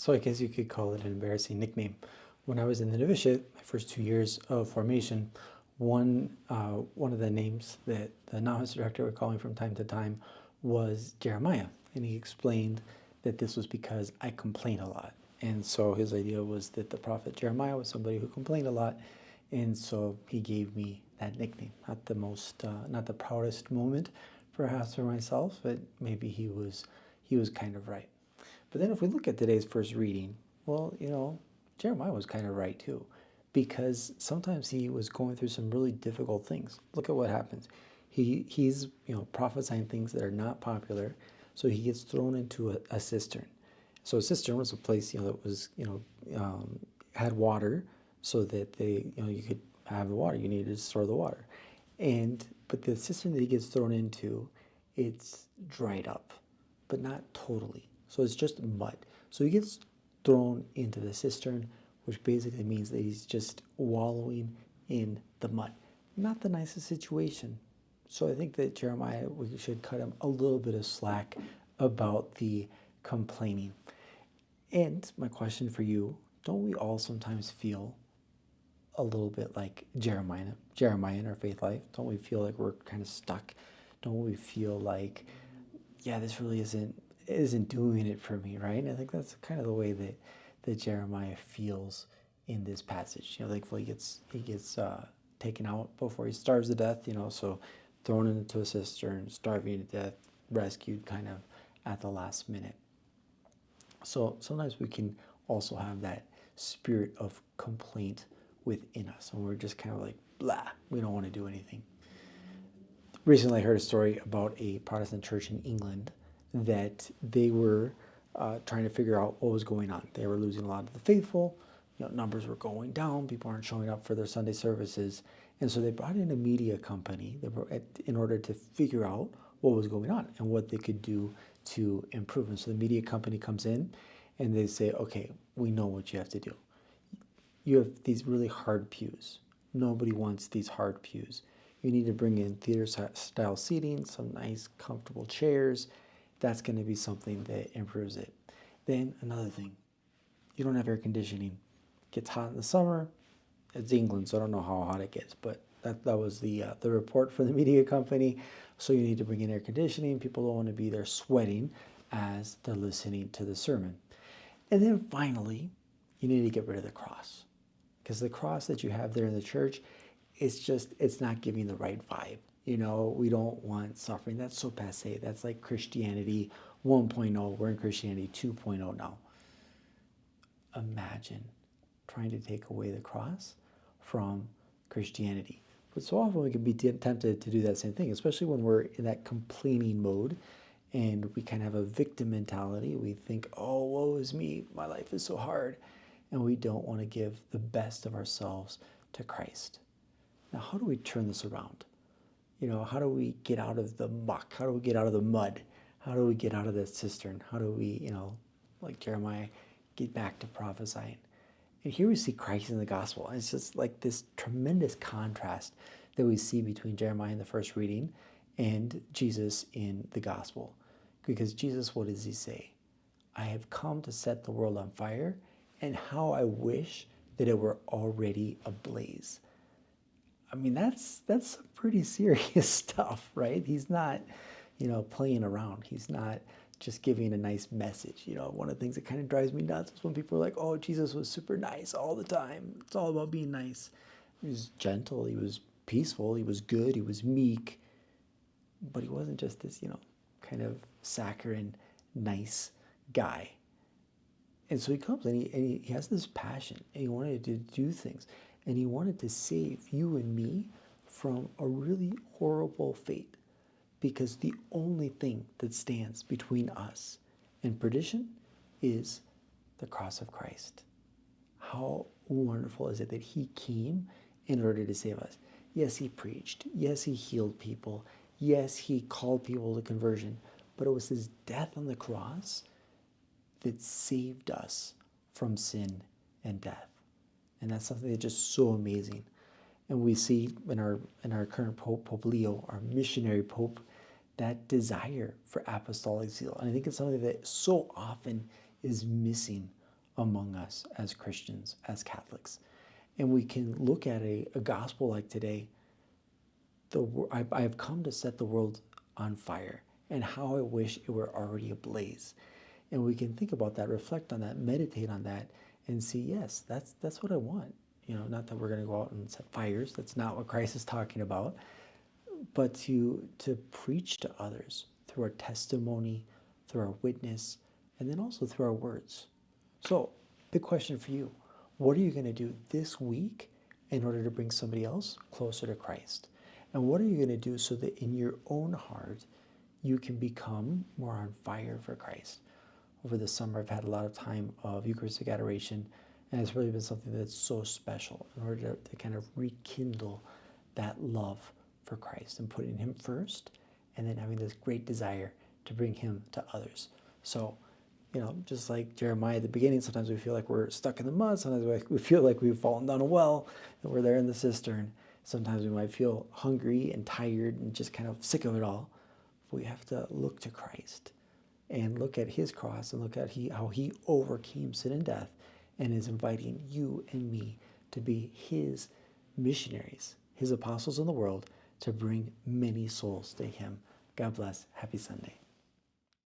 So I guess you could call it an embarrassing nickname. When I was in the novitiate, my first 2 years of formation, one of the names that the novice director would call me from time to time was Jeremiah, and he explained that this was because I complained a lot. And so his idea was that the prophet Jeremiah was somebody who complained a lot, and so he gave me that nickname. Not the proudest moment, perhaps for myself, but maybe he was kind of right. But then if we look at today's first reading, well, Jeremiah was kind of right too, because sometimes he was going through some really difficult things. Look at what happens. He's prophesying things that are not popular, so he gets thrown into a cistern. So a cistern was a place that was had water, so that you could have the water. You needed to store the water, but the cistern that he gets thrown into, it's dried up, but not totally. So it's just mud. So he gets thrown into the cistern, which basically means that he's just wallowing in the mud. Not the nicest situation. So I think that Jeremiah, we should cut him a little bit of slack about the complaining. And my question for you, don't we all sometimes feel a little bit like Jeremiah in our faith life? Don't we feel like we're kind of stuck? Don't we feel like, yeah, this really isn't doing it for me, right? And I think that's kind of the way that Jeremiah feels in this passage. Thankfully he gets taken out before he starves to death. So thrown into a cistern, starving to death, rescued kind of at the last minute. So sometimes we can also have that spirit of complaint within us, and we're just kind of like, blah, we don't want to do anything. Recently, I heard a story about a Protestant church in England that they were trying to figure out what was going on. They were losing a lot of the faithful. Numbers were going down. People aren't showing up for their Sunday services. And so they brought in a media company in order to figure out what was going on and what they could do to improve. And so the media company comes in and they say, okay, we know what you have to do. You have these really hard pews. Nobody wants these hard pews. You need to bring in theater-style seating, some nice, comfortable chairs. That's going to be something that improves it. Then another thing, you don't have air conditioning. It gets hot in the summer. It's England, so I don't know how hot it gets, but that was the report for the media company. So you need to bring in air conditioning. People don't want to be there sweating as they're listening to the sermon. And then finally, you need to get rid of the cross, because the cross that you have there in the church, it's not giving the right vibe. We don't want suffering. That's so passe. That's like Christianity 1.0. We're in Christianity 2.0 now. Imagine trying to take away the cross from Christianity. But so often we can be tempted to do that same thing, especially when we're in that complaining mode and we kind of have a victim mentality. We think, oh, woe is me. My life is so hard. And we don't want to give the best of ourselves to Christ. Now, how do we turn this around? How do we get out of the muck? How do we get out of the mud? How do we get out of that cistern? How do we, like Jeremiah, get back to prophesying? And here we see Christ in the gospel. And it's just like this tremendous contrast that we see between Jeremiah in the first reading and Jesus in the gospel. Because Jesus, what does he say? I have come to set the world on fire, and how I wish that it were already ablaze. I mean, that's some pretty serious stuff, right? He's not, playing around. He's not just giving a nice message. One of the things that kind of drives me nuts is when people are like, oh, Jesus was super nice all the time. It's all about being nice. He was gentle. He was peaceful. He was good. He was meek. But he wasn't just this, kind of saccharine, nice guy. And so he comes and he has this passion, and he wanted to do things, and he wanted to save you and me from a really horrible fate, because the only thing that stands between us and perdition is the cross of Christ. How wonderful is it that he came in order to save us? Yes, he preached. Yes, he healed people. Yes, he called people to conversion. But it was his death on the cross that saved us from sin and death. And that's something that's just so amazing. And we see in our current Pope, Pope Leo, our missionary Pope, that desire for apostolic zeal. And I think it's something that so often is missing among us as Christians, as Catholics. And we can look at a gospel like today. I have come to set the world on fire, and how I wish it were already ablaze. And we can think about that, reflect on that, meditate on that, and see, yes, that's what I want. Not that we're going to go out and set fires. That's not what Christ is talking about. But to preach to others through our testimony, through our witness, and then also through our words. So, big question for you. What are you going to do this week in order to bring somebody else closer to Christ? And what are you going to do so that in your own heart, you can become more on fire for Christ? Over the summer, I've had a lot of time of Eucharistic adoration, and it's really been something that's so special in order to kind of rekindle that love for Christ and putting him first, and then having this great desire to bring him to others. So, just like Jeremiah at the beginning, sometimes we feel like we're stuck in the mud. Sometimes we feel like we've fallen down a well and we're there in the cistern. Sometimes we might feel hungry and tired and just kind of sick of it all. But we have to look to Christ and look at his cross and look at how he overcame sin and death and is inviting you and me to be his missionaries, his apostles in the world, to bring many souls to him. God bless. Happy Sunday.